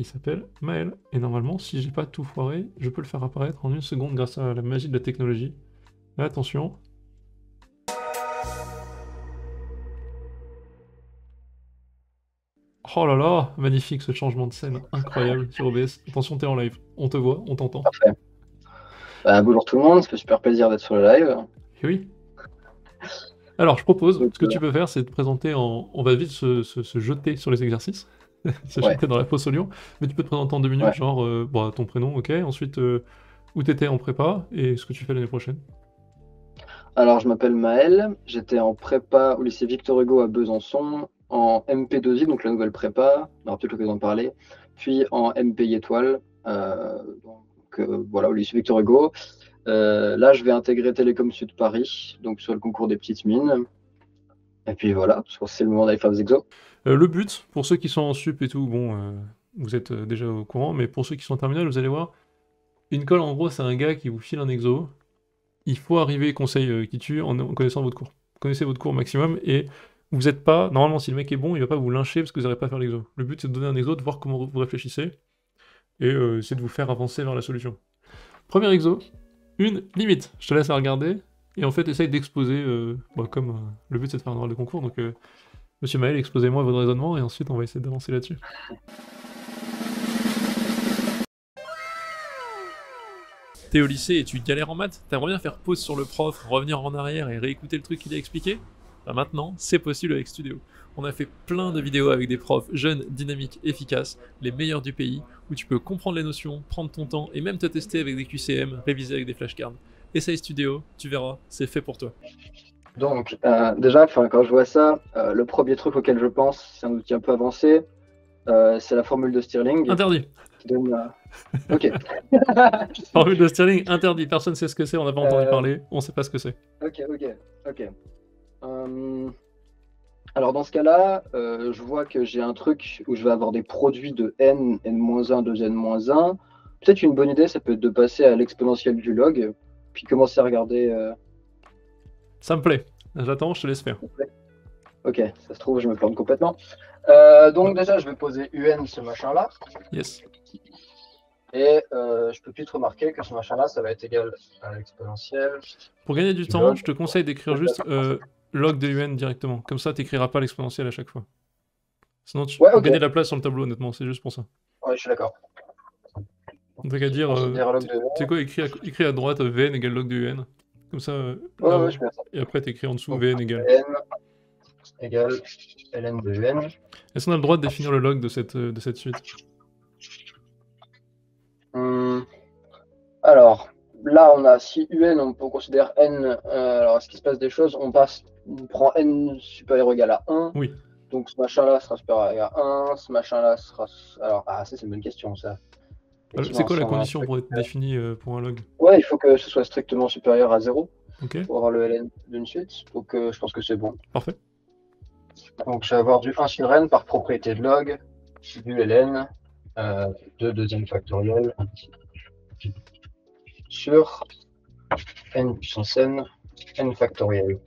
Il s'appelle Maël. Et normalement, si j'ai pas tout foiré, je peux le faire apparaître en 1 seconde grâce à la magie de la technologie. Là, attention. Oh là là, magnifique ce changement de scène, incroyable sur OBS. Attention, t'es en live, on te voit, on t'entend. Parfait. Bah, bonjour tout le monde, ça fait super plaisir d'être sur le live. Et oui. Alors, je propose, Donc, ce que tu peux faire, c'est te présenter en... On va vite se jeter sur les exercices, se ouais, jeter dans la fosse au lion, mais tu peux te présenter en 2 minutes, ouais. genre, bon, ton prénom, ok, ensuite, où t'étais en prépa, et ce que tu fais l'année prochaine. Alors, je m'appelle Maël, j'étais en prépa au lycée Victor Hugo à Besançon, en MP2I, donc la nouvelle prépa, on aura peut-être l'occasion d'en parler, puis en MPI étoile, voilà, au lycée Victor Hugo. Là, je vais intégrer Télécom Sud Paris, donc sur le concours des petites mines. Et puis voilà, je pense que c'est le moment d'aller faire des exos. Le but, pour ceux qui sont en sup et tout, bon, vous êtes déjà au courant, mais pour ceux qui sont en terminale, vous allez voir, une colle, en gros, c'est un gars qui vous file un exo. Il faut arriver, conseil qui tue, en connaissant votre cours. Connaissez votre cours au maximum et vous n'êtes pas. Normalement, si le mec est bon, il va pas vous lyncher parce que vous n'arrivez pas à faire l'exo. Le but, c'est de donner un exo, de voir comment vous réfléchissez et c'est de vous faire avancer vers la solution. Premier exo, une limite. Je te laisse la regarder et en fait, essaye d'exposer. Comme le but, c'est de faire un oral de concours. Donc, monsieur Maël, exposez-moi votre raisonnement et ensuite, on va essayer d'avancer là-dessus. T'es au lycée et tu galères en maths, t'aimerais bien faire pause sur le prof, revenir en arrière et réécouter le truc qu'il a expliqué? Bah maintenant, c'est possible avec Studio. On a fait plein de vidéos avec des profs jeunes, dynamiques, efficaces, les meilleurs du pays, où tu peux comprendre les notions, prendre ton temps et même te tester avec des QCM, réviser avec des flashcards. Essaye Studio, tu verras, c'est fait pour toi. Donc, déjà, quand je vois ça, le premier truc auquel je pense, c'est un outil un peu avancé, c'est la formule de Stirling Interdit. qui donne. Ok. Formule de Stirling, interdit. Personne sait ce que c'est, on n'a pas entendu Euh, parler, on sait pas ce que c'est. ok, ok, ok. Alors dans ce cas-là, je vois que j'ai un truc où je vais avoir des produits de n, n-1, 2n-1. Peut-être une bonne idée, ça peut être de passer à l'exponentielle du log, puis commencer à regarder. Ça me plaît. J'attends, je te laisse faire. Ok, ça se trouve, je me plante complètement. Donc déjà, je vais poser un, ce machin-là. Yes. Et je peux vite remarquer que ce machin-là, ça va être égal à l'exponentielle Pour gagner du du temps, log. je te conseille d'écrire juste log de UN directement. Comme ça, t'écriras pas l'exponentielle à chaque fois. Sinon, Ouais, pour ok. gagner de la place sur le tableau, honnêtement, c'est juste pour ça. Ouais, je suis d'accord. On n'a qu'à Je dire, considère log tu de un. sais quoi, écris à droite Vn égale log de UN. Comme ça, Ouais, ouais, là-haut. je mets ça. Et après, t'écris en dessous Donc, Vn égale. n égale ln de un. Est-ce qu'on a le droit de définir le log de cette suite? Alors, là, on a si un, on considère n. Alors, est-ce qu'il se passe des choses? On prend n supérieur ou égal à 1. Oui. Donc, ce machin-là sera supérieur ou égal à 1. Ce machin-là sera. Alors, ça, c'est une bonne question, ça. C'est Effectivement, quoi si la on a un condition truc. pour être définie pour un log? Ouais, il faut que ce soit strictement supérieur à 0 Ok, pour avoir le ln d'une suite. Donc, je pense que c'est bon. parfait. Donc, je vais avoir du 1 sur n par propriété de log, du ln de deuxième factoriel sur n puissance n, n factoriel.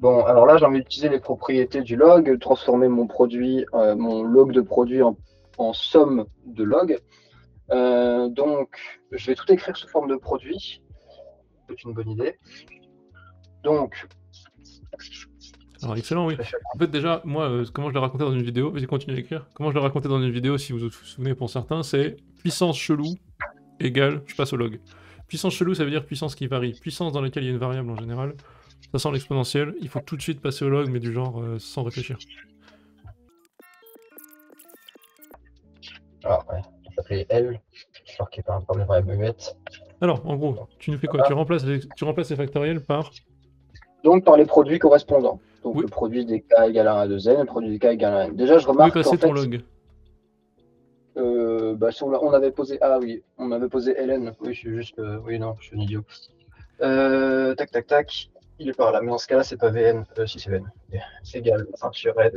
Bon, alors là, j'ai envie d'utiliser les propriétés du log, transformer mon produit, mon log de produit en somme de log. Donc, je vais tout écrire sous forme de produit. C'est une bonne idée. Donc, Alors, excellent, oui. En fait, déjà, moi, comment je l'ai raconté dans une vidéo, j'ai continué à écrire. Comment je l'ai raconté dans une vidéo, si vous vous souvenez pour certains, c'est puissance chelou égale, je passe au log. Puissance chelou, ça veut dire puissance qui varie. Puissance dans laquelle il y a une variable en général. Ça sent l'exponentielle, il faut tout de suite passer au log, mais du genre sans réfléchir. alors, ouais, je vais appeler L, alors qu'il n'y a pas un problème avec muette. Alors, en gros, tu nous fais quoi? Tu remplaces les factoriels par... Donc, par les produits correspondants. Donc, Oui, le produit des k égale à 1 à 2n, le produit des k égale à n. Déjà, je où est remarque qu'en passé ton fait, log? si on avait posé. Ah oui, on avait posé ln. Oui, je suis juste. Oui, non, je suis un idiot. Tac, tac, tac. Il est par là. Mais dans ce cas-là, c'est pas Vn. Si c'est Vn. C'est égal. 1 sur n.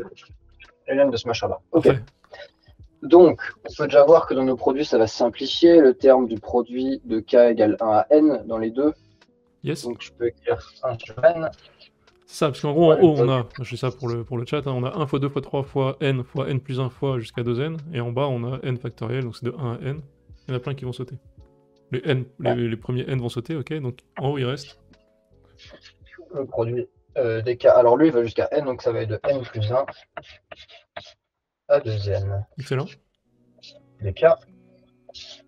Ln de ce machin-là. Ok. Parfait. Donc, on peut déjà voir que dans nos produits, ça va simplifier le terme du produit de k égale 1 à n dans les deux. Yes. Donc, je peux écrire 1 sur n. C'est ça, parce qu'en gros, en Ouais, haut, on a, je fais ça pour le chat, hein, on a 1 fois 2 fois 3 fois n plus 1 fois jusqu'à 2n, et en bas, on a n factoriel, donc c'est de 1 à n. Il y en a plein qui vont sauter. Les, n, les premiers n vont sauter, ok, donc en haut, il reste. le produit des cas. Alors lui, il va jusqu'à n, donc ça va être de n plus 1 à 2n. Excellent. Des cas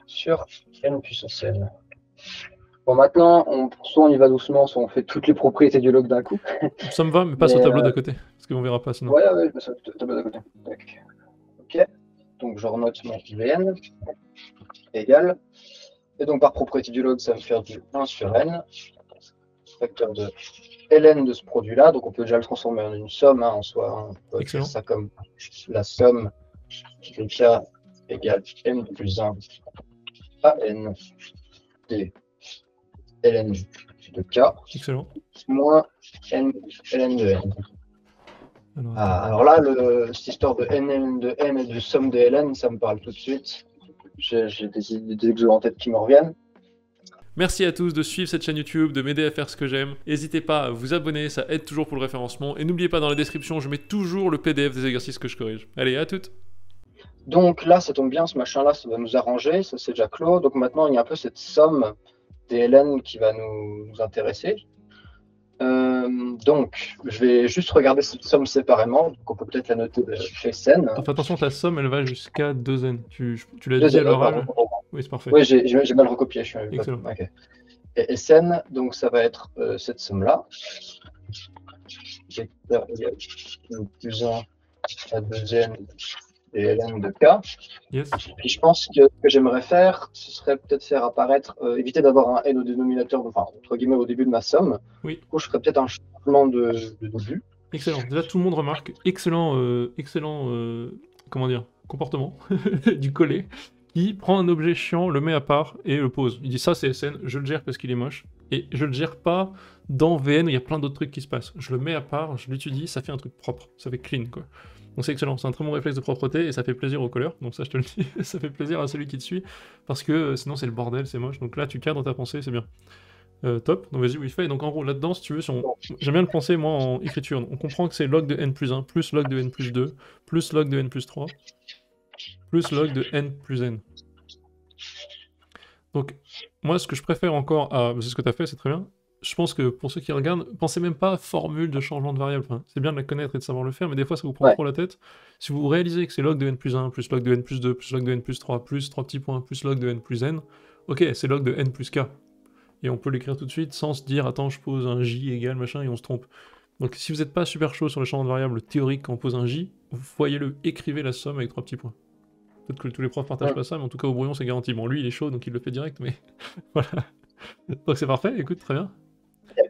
sur n puissance n. Bon, maintenant, soit on y va doucement, soit on fait toutes les propriétés du log d'un coup. Ça me va, mais passe au tableau d'à côté, parce qu'on verra pas sinon. Ouais, ouais, ça tableau d'à côté. Ok. Donc je renote mon vn égale. Et donc par propriété du log, ça va me faire du 1 sur n, facteur de ln de ce produit-là. Donc on peut déjà le transformer en une somme, hein, en soi. Hein. On peut écrire ça comme la somme des cas égale n plus 1 à n des ln de k. Excellent. Moins n ln de n. Alors là, cette histoire de n de n et de somme des ln, ça me parle tout de suite. J'ai des exos en tête qui me reviennent. Merci à tous de suivre cette chaîne YouTube, de m'aider à faire ce que j'aime. N'hésitez pas à vous abonner, ça aide toujours pour le référencement. Et n'oubliez pas, dans la description, je mets toujours le PDF des exercices que je corrige. Allez, à toutes. Donc là, ça tombe bien, ce machin-là, ça va nous arranger, ça c'est déjà clos. Donc maintenant, il y a un peu cette somme des ln qui va nous intéresser. Donc, je vais juste regarder cette somme séparément. Donc on peut peut-être la noter chez Sen. Fais attention, ta somme, elle va jusqu'à 2n. Tu l'as dit à l'oral? Oui, c'est parfait. Oui, j'ai mal recopié. Excellent. Okay. Et Sen, donc ça va être cette somme-là. Plus 1 à 2n et ln de k. Yes. Puis je pense que ce que j'aimerais faire, ce serait peut-être faire apparaître, éviter d'avoir un n au dénominateur, enfin, entre guillemets, au début de ma somme. Oui. Du coup, je ferais peut-être un changement de début. Excellent. Déjà, tout le monde remarque. Excellent, comment dire, comportement du collé. Il prend un objet chiant, le met à part et le pose. Il dit ça c'est SN, je le gère parce qu'il est moche. Et je le gère pas dans VN où il y a plein d'autres trucs qui se passent. Je le mets à part, je l'étudie, ça fait un truc propre. Ça fait clean quoi. Donc c'est excellent, c'est un très bon réflexe de propreté et ça fait plaisir au colleur. Donc ça je te le dis, ça fait plaisir à celui qui te suit. Parce que sinon c'est le bordel, c'est moche. Donc là tu cadres ta pensée, c'est bien. Top, donc vas-y, oui, fait. Donc en gros, là-dedans, si tu veux, j'aime bien le penser, moi, en écriture. On comprend que c'est log de n plus 1, plus log de n plus 2, plus log de n plus 3, plus log de n plus n. Donc, moi, ce que je préfère encore à... C'est ce que tu as fait, c'est très bien. Je pense que pour ceux qui regardent, pensez même pas à formule de changement de variable. Enfin, c'est bien de la connaître et de savoir le faire, mais des fois, ça vous prend trop la tête. Si vous réalisez que c'est log de n plus 1, plus log de n plus 2, plus log de n plus 3, plus 3 petits points, plus log de n plus n, ok, c'est log de n plus k. Et on peut l'écrire tout de suite sans se dire attends je pose un j égale machin et on se trompe. Donc si vous n'êtes pas super chaud sur le champ de variable théorique quand on pose un j, vous voyez-le, écrivez la somme avec 3 petits points. Peut-être que tous les profs partagent pas ça, mais en tout cas au brouillon c'est garanti. Bon lui il est chaud donc il le fait direct, mais voilà. Donc c'est parfait, écoute, très bien.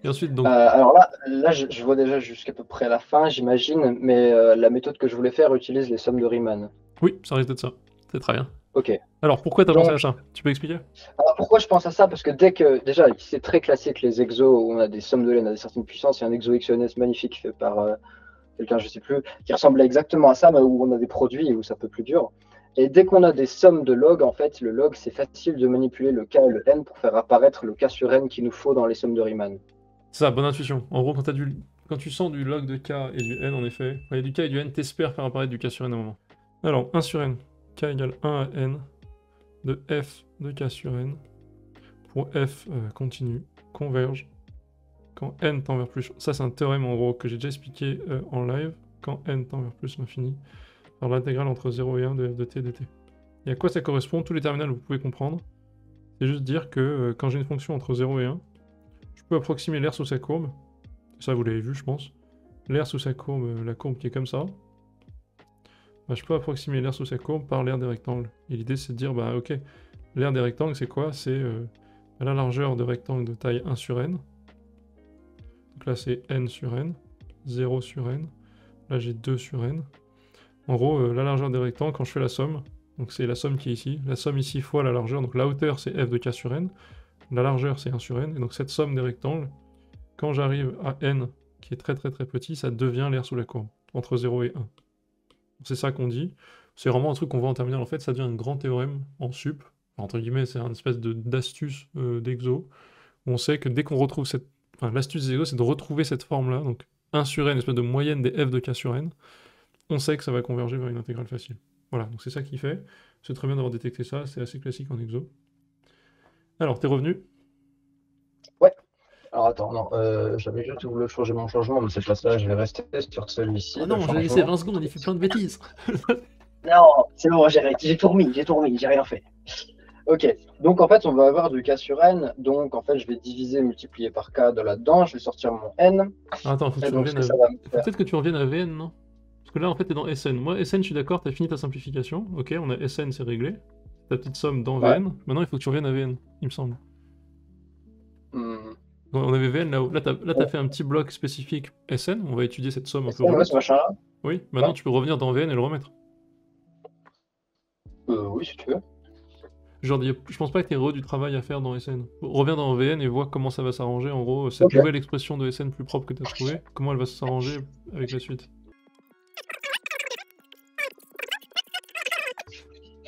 Et ensuite donc... alors là je vois déjà jusqu'à peu près la fin j'imagine, mais la méthode que je voulais faire utilise les sommes de Riemann. Oui, ça risque d'être ça, c'est très bien. Ok. Alors pourquoi t'as pensé à ça? Tu peux expliquer? Alors pourquoi je pense à ça? Parce que dès que, déjà, c'est très classique les exos où on a des sommes de ln à des certaines puissances. Il y a un exo XNS magnifique fait par quelqu'un, je sais plus, qui ressemblait exactement à ça, mais où on a des produits et où c'est un peu plus dur. Et dès qu'on a des sommes de log, en fait, le log, c'est facile de manipuler le k et le n pour faire apparaître le k sur n qu'il nous faut dans les sommes de Riemann. C'est ça, bonne intuition. En gros, quand tu sens du log de k et du n, en effet, quand il y a du k et du n, t'espères faire apparaître du k sur n à un moment. Alors, 1 sur n, k égale 1 à n, de f de k sur n, pour f continue, converge, quand n tend vers plus... Ça, c'est un théorème, en gros, que j'ai déjà expliqué en live, quand n tend vers plus l'infini, alors l'intégrale entre 0 et 1 de f de t dt. Et à quoi ça correspond? Tous les terminales, vous pouvez comprendre. C'est juste dire que quand j'ai une fonction entre 0 et 1, je peux approximer l'aire sous sa courbe. Ça, vous l'avez vu, je pense. L'aire sous sa courbe, la courbe qui est comme ça. Bah, je peux approximer l'aire sous sa courbe par l'aire des rectangles. Et l'idée, c'est de dire, bah ok, l'aire des rectangles, c'est quoi? C'est la largeur de rectangle de taille 1 sur n. Donc là, c'est n sur n, 0 sur n. Là, j'ai 2 sur n. En gros, la largeur des rectangles, quand je fais la somme, donc c'est la somme qui est ici. La somme ici fois la largeur, donc la hauteur, c'est f de k sur n. La largeur, c'est 1 sur n. Et donc cette somme des rectangles, quand j'arrive à n, qui est très très très petit, ça devient l'aire sous la courbe, entre 0 et 1. C'est ça qu'on dit. C'est vraiment un truc qu'on voit en terminale. En fait, ça devient un grand théorème en sup. Enfin, entre guillemets, c'est une espèce d'astuce d'exo. Où on sait que dès qu'on retrouve cette... Enfin, l'astuce des exos, c'est de retrouver cette forme-là. Donc, 1 sur n, espèce de moyenne des f de k sur n, on sait que ça va converger vers une intégrale facile. Voilà, donc c'est ça qui fait. C'est très bien d'avoir détecté ça, c'est assez classique en exo. Alors, t'es revenu? Ouais. Alors attends, non, j'avais juste voulu changer mon changement, mais c'est pas ça, je vais rester sur celui-ci, Oh le non, je l'ai laissé changement. 20 secondes, il fait plein de bêtises. Non, c'est bon, j'ai tout remis, j'ai rien fait. Ok, donc en fait, on va avoir du k sur n, donc en fait, je vais diviser, multiplier par k de là-dedans, je vais sortir mon n, Ah, attends, faut que et tu donc ce reviennes que à... ça va me Faut faire. peut-être que tu reviennes à Vn, non? Parce que là, en fait, t'es dans Sn. Moi, Sn, je suis d'accord, t'as fini ta simplification. Ok, on a Sn, c'est réglé. Ta petite somme dans Ouais. Vn. Maintenant, il faut que tu reviennes à Vn, il me semble. Hmm. Donc, on avait Vn là-haut. Là, t'as Bon, fait un petit bloc spécifique Sn. On va étudier cette somme un peu Sn, ouais, relou. ce machin-là? Oui, maintenant, Ouais. tu peux revenir dans Vn et le remettre. Oui, si tu veux. Genre, je pense pas que t'aies du travail à faire dans Sn. Reviens dans Vn et vois comment ça va s'arranger. En gros, cette Ok, nouvelle expression de Sn plus propre que t'as trouvée, comment elle va s'arranger avec la suite.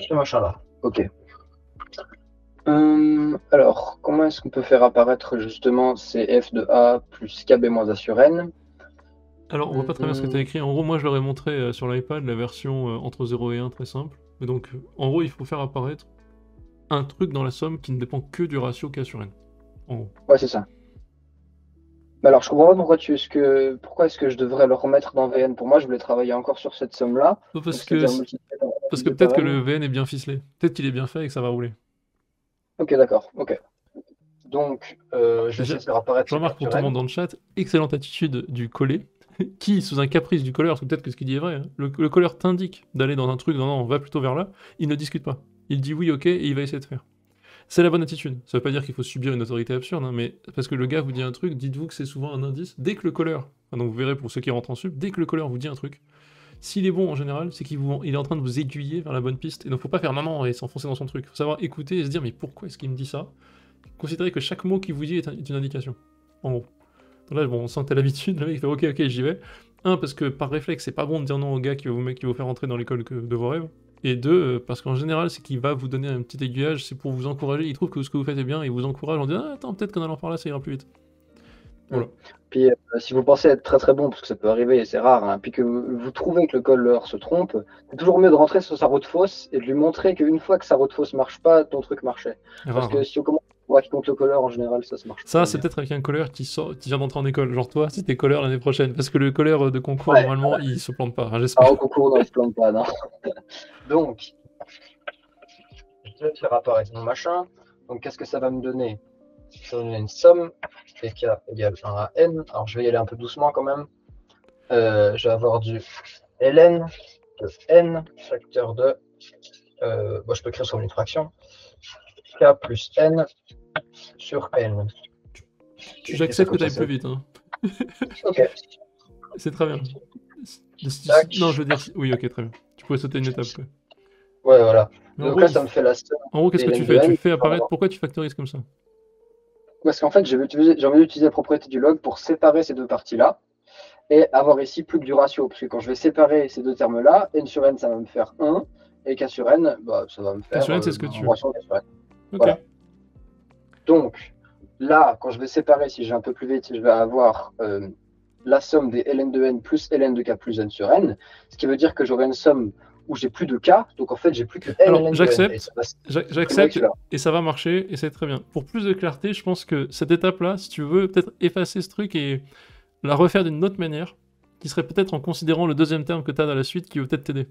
ce machin-là. Ok. Alors, comment est-ce qu'on peut faire apparaître justement ces f de a plus kb moins a sur n? Alors, on voit pas très bien ce que tu as Hum, écrit. En gros, moi, je leur ai montré sur l'iPad la version entre 0 et 1, très simple. Et donc, en gros, il faut faire apparaître un truc dans la somme qui ne dépend que du ratio k sur n. En gros. Ouais, c'est ça. Mais alors, je comprends pas pourquoi est-ce que je devrais le remettre dans Vn. Pour moi, je voulais travailler encore sur cette somme-là, Pas donc Parce que, c'est-à-dire multiplier par n parce que divisé par peut-être que n. le VN est bien ficelé. Peut-être qu'il est bien fait et que ça va rouler. Ok, d'accord. Ok. Donc, je vais Déjà, essayer de faire apparaître je ce k remarque pour sur tout le n. monde dans le chat, excellente attitude du collé, qui, sous un caprice du colleur, parce que peut-être que ce qu'il dit est vrai, hein, le colleur t'indique d'aller dans un truc, non, non, on va plutôt vers là, il ne discute pas. Il dit oui, ok, et il va essayer de faire. C'est la bonne attitude. Ça veut pas dire qu'il faut subir une autorité absurde, hein, mais parce que le gars vous dit un truc, dites-vous que c'est souvent un indice. Dès que le colleur, donc vous verrez pour ceux qui rentrent en sub, dès que le colleur vous dit un truc, s'il est bon en général, c'est il est en train de vous aiguiller vers la bonne piste. Et donc faut pas faire non non et s'enfoncer dans son truc. Faut savoir écouter et se dire mais pourquoi est-ce qu'il me dit ça? Considérez que chaque mot qu'il vous dit est une indication. En gros. Donc là, bon, on sent que t'as l'habitude, le mec il fait ok ok j'y vais. Un, parce que par réflexe, c'est pas bon de dire non au gars qui va vous faire entrer dans l'école de vos rêves. Et deux, parce qu'en général, c'est qu'il va vous donner un petit aiguillage, c'est pour vous encourager. Il trouve que ce que vous faites est bien et il vous encourage en disant ah, attends, peut-être qu'en allant par là, ça ira plus vite. Hmm. Voilà. Puis, si vous pensez être très très bon, parce que ça peut arriver et c'est rare, hein, puis que vous trouvez que le colleur se trompe, c'est toujours mieux de rentrer sur sa route fausse et de lui montrer qu'une fois que sa route fausse marche pas, ton truc marchait. Parce Rare, que hein. si on commence à voir qui compte le colleur, en général, ça marche Ça, pas c'est bien. peut-être avec un colleur qui vient d'entrer en école. Genre toi, si t'es colleur l'année prochaine. Parce que le colleur de concours, Ouais, normalement, il se plante pas, hein, alors, au j'espère. concours, non, il se plante pas, non. Donc, je vais faire apparaître mon machin. Donc, qu'est-ce que ça va me donner? Ça va me donner une somme, pk égale 1 à n. Alors, je vais y aller un peu doucement quand même. Je vais avoir du ln de n facteur de. Je peux écrire sur une fraction. K plus n sur n. J'accepte que t'ailles plus vite, hein. Ok. C'est très bien. Tac. Non, je veux dire, oui, ok, très bien. Tu pourrais sauter une étape, quoi. Ouais, voilà. Mais Donc là, ça me fait la somme en gros, qu'est-ce des que tu ln de fais? Tu n. fais apparaître. Pourquoi tu factorises comme ça? Parce qu'en fait, j'ai envie d'utiliser la propriété du log pour séparer ces deux parties-là et avoir ici plus que du ratio. Parce que quand je vais séparer ces deux termes-là, n sur n, ça va me faire 1, et k sur n, bah, ça va me K faire sur n, c'est ce que mon tu veux. ratio k sur n. Ok. Voilà. Donc, là, quand je vais séparer, si je vais un peu plus vite, je vais avoir la somme des ln de n plus ln de k plus n sur n, ce qui veut dire que j'aurai une somme où j'ai plus de k, donc en fait, j'ai plus que n Alors, ln de n. Et j'accepte. ça va J'accepte et ça va marcher et c'est très bien. Pour plus de clarté, je pense que cette étape-là, si tu veux, peut-être effacer ce truc et la refaire d'une autre manière, qui serait peut-être en considérant le deuxième terme que tu as dans la suite qui va peut-être t'aider.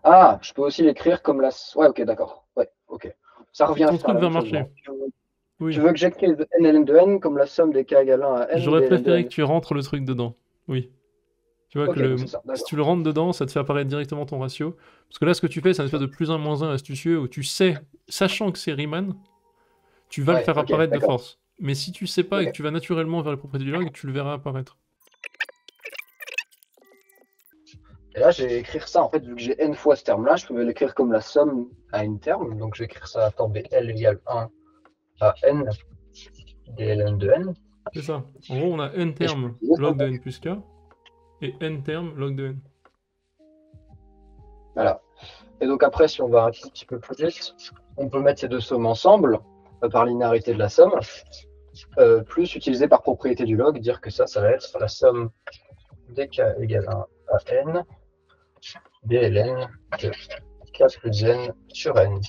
Ah, je peux aussi l'écrire comme la. Ouais, ok, d'accord. Ouais, ok. Ça revient à Ton faire truc la va même chose. marcher. Donc. Tu Oui. veux que j'écrive n ln de n comme la somme des k égale 1 à n J'aurais des ln de préféré n. que tu rentres le truc dedans. Oui. Tu vois que Ok, donc c'est ça, si d'accord. tu le rentres dedans, ça te fait apparaître directement ton ratio. Parce que là, ce que tu fais, c'est un espèce de plus 1 moins 1 astucieux où tu sais, sachant que c'est Riemann, tu vas le Ouais, faire ok, apparaître de d'accord. force. Mais si tu sais pas et que Ok. tu vas naturellement vers les propriétés du log, tu le verras apparaître. Et là, je vais écrire ça, en fait, vu que j'ai n fois ce terme-là, je peux l'écrire comme la somme à n terme. Donc, je vais écrire ça à temps BL égale 1 à n des ln de n. C'est ça. En gros, on a n Et je peux termes utiliser ça. log de n plus k et n termes log de n. Voilà. Et donc, après, si on va un petit peu plus vite, on peut mettre ces deux sommes ensemble par linéarité de la somme. plus utilisé par propriété du log, dire que ça va être la somme dk égale 1 à n dln de k plus n sur n.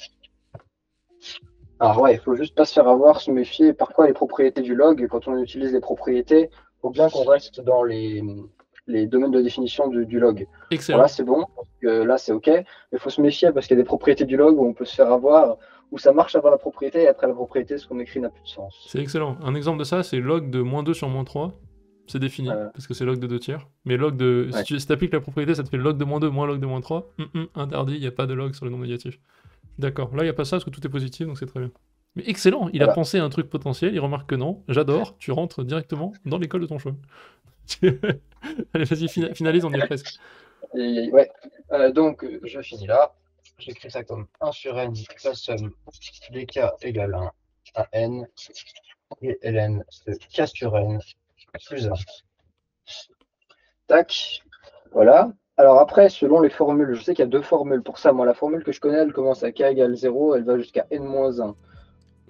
Alors ouais, il faut juste pas se faire avoir, se méfier. Par quoi les propriétés du log, quand on utilise les propriétés, il faut bien qu'on reste dans les domaines de définition du log. Excellent. Bon, là c'est bon, là c'est ok, mais il faut se méfier parce qu'il y a des propriétés du log où on peut se faire avoir, où ça marche avant la propriété et après la propriété, ce qu'on écrit n'a plus de sens. C'est excellent. Un exemple de ça, c'est log de -2 sur -3. C'est défini, parce que c'est log de 2 tiers. Mais log de... Ouais. Si tu appliques la propriété, ça te fait log de -2 moins log de -3. Interdit, il n'y a pas de log sur le nombre négatif. D'accord. Là, il n'y a pas ça parce que tout est positif, donc c'est très bien. Mais excellent, il a pensé à un truc potentiel, il remarque que non. J'adore, tu rentres directement dans l'école de ton choix. Allez, vas-y, finalise, on y est presque. Et, ouais. Donc, je finis là. J'écris ça comme 1 sur n, la somme dk égale 1 à n, et ln de k sur n plus 1. Tac. Voilà. Alors après, selon les formules, je sais qu'il y a deux formules pour ça. Moi, la formule que je connais, elle commence à k égale 0, elle va jusqu'à n-1.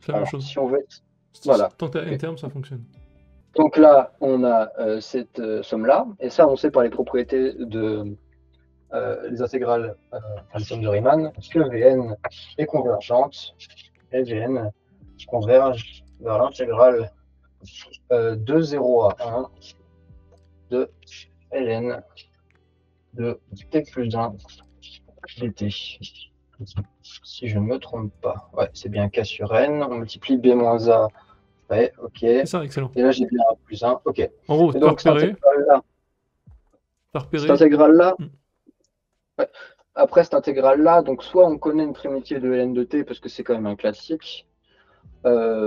C'est la même chose. Si on veut... Voilà. Tant que tu as n terme, ça fonctionne. Donc là, on a cette somme-là, et ça, on sait par les propriétés de les intégrales à la somme de Riemann, que Vn est convergente, et Vn converge vers l'intégrale de 0 à 1 de ln de t plus 1 dt. Si je ne me trompe pas. Ouais, c'est bien k sur n, on multiplie b moins a. Ouais, ok. C'est ça, excellent. Et là, j'ai bien a plus 1, ok. En gros, et donc, cette intégrale-là, ouais. Après cette intégrale-là, donc soit on connaît une primitive de ln de t parce que c'est quand même un classique,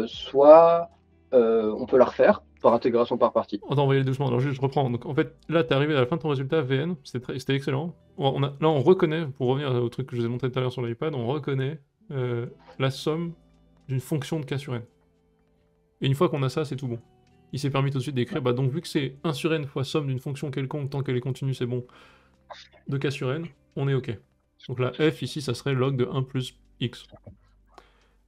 soit on peut la refaire par intégration par partie. Attends, on va y aller doucement. Alors juste, je reprends. Donc en fait, là, t'es arrivé à la fin de ton résultat Vn. C'était excellent. Là, on reconnaît, pour revenir au truc que je vous ai montré tout à l'heure sur l'iPad, on reconnaît la somme d'une fonction de k sur n. Et une fois qu'on a ça, c'est tout bon. Il s'est permis tout de suite d'écrire, bah donc vu que c'est 1 sur n fois somme d'une fonction quelconque, tant qu'elle est continue, c'est bon, de k sur n, on est ok. Donc là, f ici, ça serait log de 1 plus x.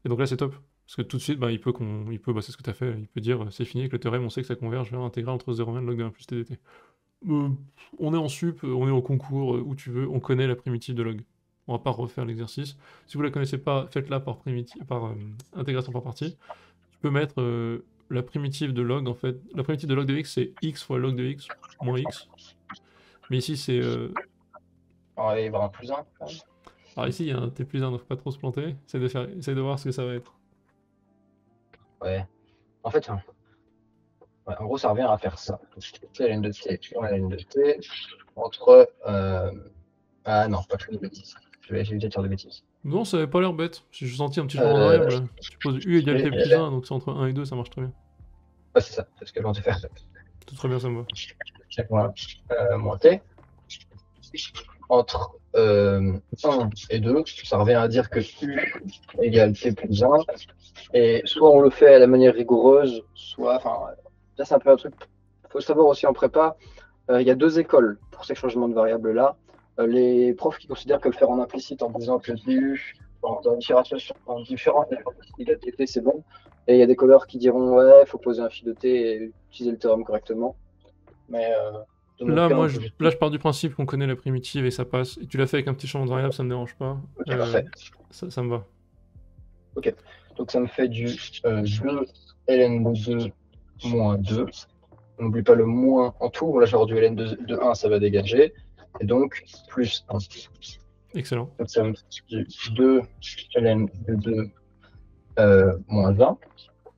Et donc là, c'est top. Parce que tout de suite, bah, c'est ce que tu as fait, il peut dire c'est fini avec le théorème, on sait que ça converge vers l'intégrale entre 0 et 1 log de 1 plus tdt. On est en sup, on est au concours, où tu veux, on connaît la primitive de log. On va pas refaire l'exercice. Si vous la connaissez pas, faites-la par intégration par partie. Tu peux mettre la primitive de log, en fait. La primitive de log de x, c'est x fois log de x moins x. Mais ici, c'est... On va y avoir un plus 1. Alors ici, il y a un t plus 1, donc faut pas trop se planter. Essaye de voir ce que ça va être. Ouais. En fait, ouais, en gros, ça revient à faire ça. ln de t, ln de t, entre... Ah non, pas que de bêtises. Je vais éviter de faire de bêtises. Non, ça avait pas l'air bête. Si je sentis un petit changement de variable. Tu poses u égale t plus 1, donc c'est entre 1 et 2, ça marche très bien. Ouais, c'est ça, c'est ce que je viens de faire. Tout très bien, ça me va. Moins t. Entre 1 et 2, ça revient à dire que u égale t plus 1. Et soit on le fait à la manière rigoureuse, soit... Enfin, là, c'est un peu un truc... Il faut savoir aussi en prépa, il y a deux écoles pour ces changements de variables-là. Les profs qui considèrent que le faire en implicite en disant que du dans différentes t, c'est bon. Et il y a des colleurs qui diront ouais, il faut poser un phi de t et utiliser le théorème correctement. Mais là, moi, je pars du principe qu'on connaît la primitive et ça passe. Et tu l'as fait avec un petit changement de variable, ça me dérange pas. Okay, parfait. Ça me va. Ok, donc ça me fait du 2 ln de 2 moins 2. On n'oublie pas le moins en tout. Là, j'ai avoir du ln de 1, ça va dégager. Et donc, plus 1. Excellent. Donc, ça me fait du 2 ln de 2 moins 20.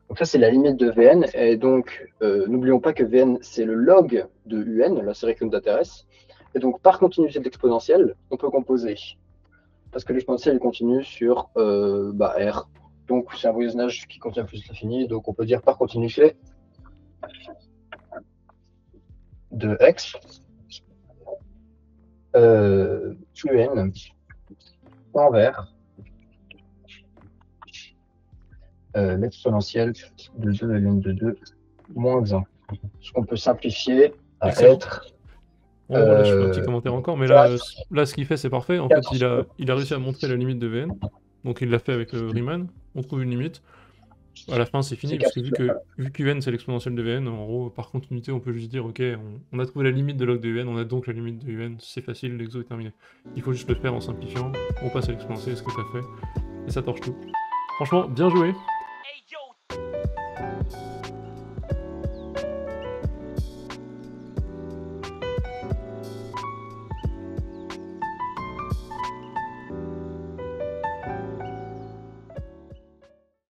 Donc ça, c'est la limite de Vn. Et donc, n'oublions pas que Vn, c'est le log de Un, la série qui nous intéresse. Et donc, par continuité de l'exponentielle, on peut composer. Parce que l'exponentielle est continue sur R. Donc, c'est un voisinage qui contient plus l'infini. Donc, on peut dire par continuité de x Un envers l'exponentielle de 2 ln de 2 moins 1. Ce qu'on peut simplifier à être... là, je fais un petit commentaire encore, mais là ce qu'il fait, c'est parfait. En fait, il a réussi à montrer la limite de Vn. Donc, il l'a fait avec Riemann. On trouve une limite. À la fin, c'est C'est fini, parce que casse. vu qu'un c'est l'exponentielle de Vn, en gros, par continuité, on peut juste dire, ok, on a trouvé la limite de log de un, on a donc la limite de un, c'est facile, l'exo est terminé. Il faut juste le faire en simplifiant, on passe à l'exponentielle, ce que ça fait, et ça torche tout. Franchement, bien joué.